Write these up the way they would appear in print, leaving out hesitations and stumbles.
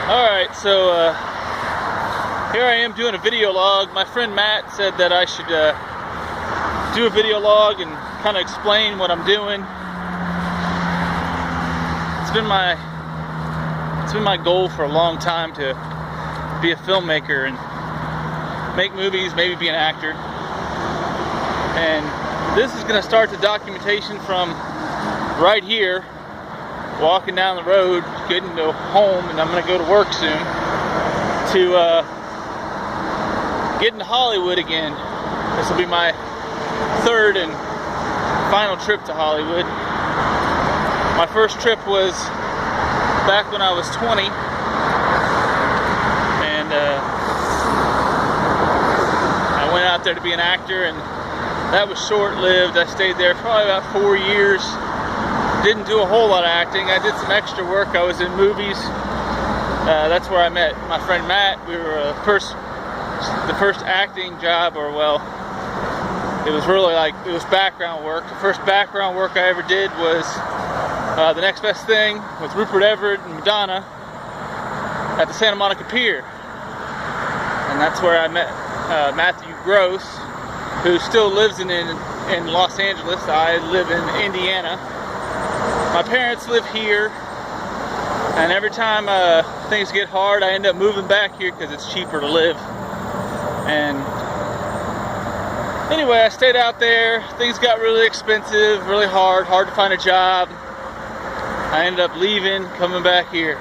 Alright, so here I am doing a video log. My friend Matt said that I should do a video log and kind of explain what I'm doing. It's been my goal for a long time to be a filmmaker and make movies, maybe be an actor. And this is going to start the documentation from right here, walking down the road, getting to home, and I'm going to go to work soon, to get into Hollywood again. This will be my third and final trip to Hollywood. My first trip was back when I was 20, and I went out there to be an actor, and that was short-lived. I stayed there probably about 4 years. Didn't do a whole lot of acting. I did some extra work. I was in movies. That's where I met my friend Matt. We were the first acting job, or well, it was really like, it was background work. The first background work I ever did was The Next Best Thing with Rupert Everett and Madonna at the Santa Monica Pier. And that's where I met Matthew Gross, who still lives in Los Angeles. I live in Indiana. My parents live here, and every time things get hard, I end up moving back here because it's cheaper to live. And anyway, I stayed out there. Things got really expensive, really hard to find a job. I ended up leaving, coming back here.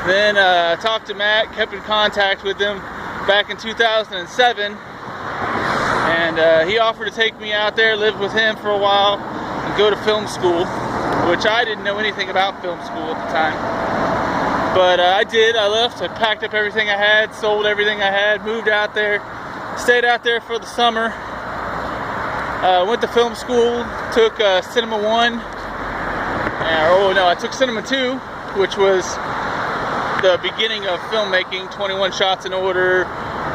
Then I talked to Matt, kept in contact with him back in 2007, and he offered to take me out there, live with him for a while, and go to film school, which I didn't know anything about film school at the time. But I did. I left. I packed up everything I had, sold everything I had, moved out there, stayed out there for the summer. Went to film school, took Cinema 1. I took Cinema 2, which was the beginning of filmmaking. 21 shots in order.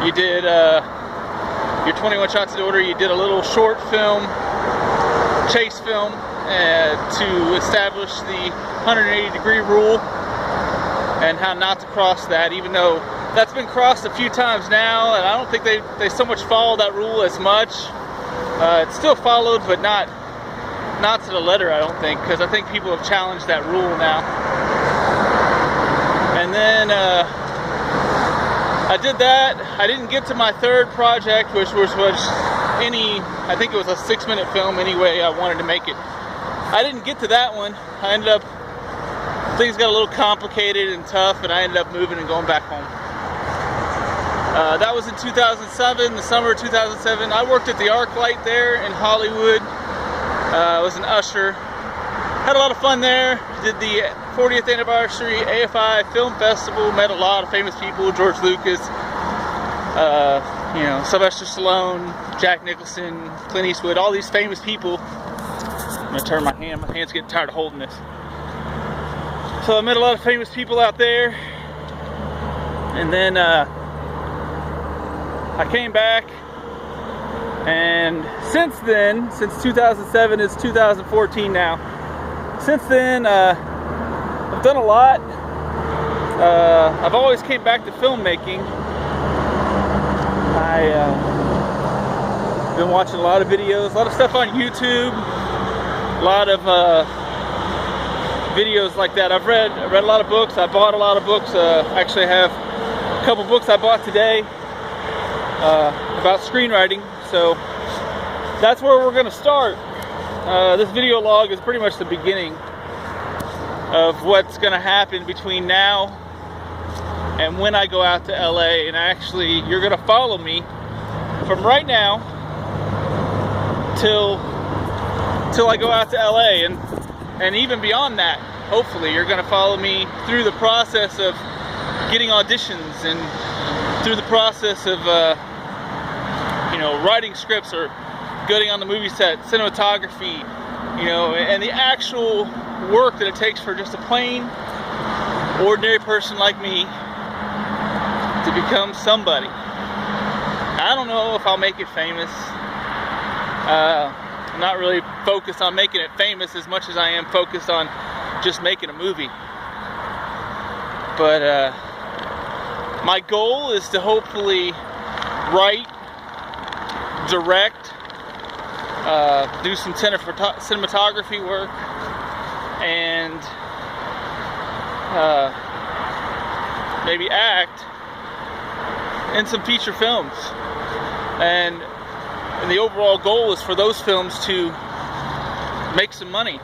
You did your 21 shots in order. You did a little short film, chase film, to establish the 180-degree rule and how not to cross that, even though that's been crossed a few times now, and I don't think they so much follow that rule as much. It's still followed, but not to the letter, I don't think, because I think people have challenged that rule now. And then I did that. I didn't get to my third project, which was I think it was a 6-minute film anyway. I wanted to make it. I didn't get to that one. I ended up, things got a little complicated and tough, and I ended up moving and going back home. That was in 2007, the summer of 2007. I worked at the ArcLight there in Hollywood. I was an usher. Had a lot of fun there. Did the 40th anniversary AFI Film Festival. Met a lot of famous people. George Lucas, Sylvester Stallone, Jack Nicholson, Clint Eastwood, all these famous people. I'm going to turn my hand's getting tired of holding this. So I met a lot of famous people out there. And then I came back. And since then, since 2007, it's 2014 now. Since then, I've done a lot. I've always came back to filmmaking. I've been watching a lot of videos, a lot of stuff on YouTube, a lot of videos like that. I've read a lot of books. I bought a lot of books. Actually, I have a couple books I bought today about screenwriting. So that's where we're going to start. This video log is pretty much the beginning of what's going to happen between now and when I go out to LA. And actually, you're going to follow me from right now till I go out to LA, and even beyond that. Hopefully, you're going to follow me through the process of getting auditions, and through the process of writing scripts, or getting on the movie set, cinematography, and the actual work that it takes for just a plain, ordinary person like me to become somebody. I don't know if I'll make it famous. I'm not really focused on making it famous as much as I am focused on just making a movie. But my goal is to hopefully write, direct, do some cinematography work, and maybe act in some feature films. And the overall goal is for those films to make some money,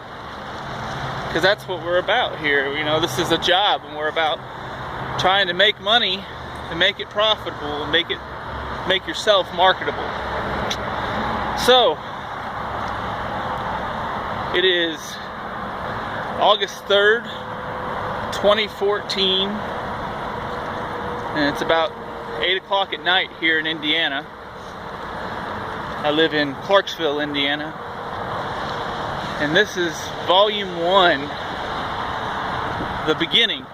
because that's what we're about here. You know, this is a job, and we're about trying to make money and make it profitable and make yourself marketable. So it is August 3rd, 2014, and it's about 8 o'clock at night here in Indiana. I live in Clarksville, Indiana, and this is Volume 1, the beginning,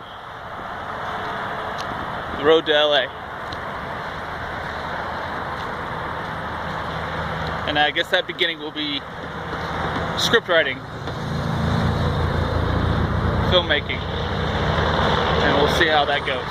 the road to LA. And I guess that beginning will be script writing, filmmaking, and we'll see how that goes.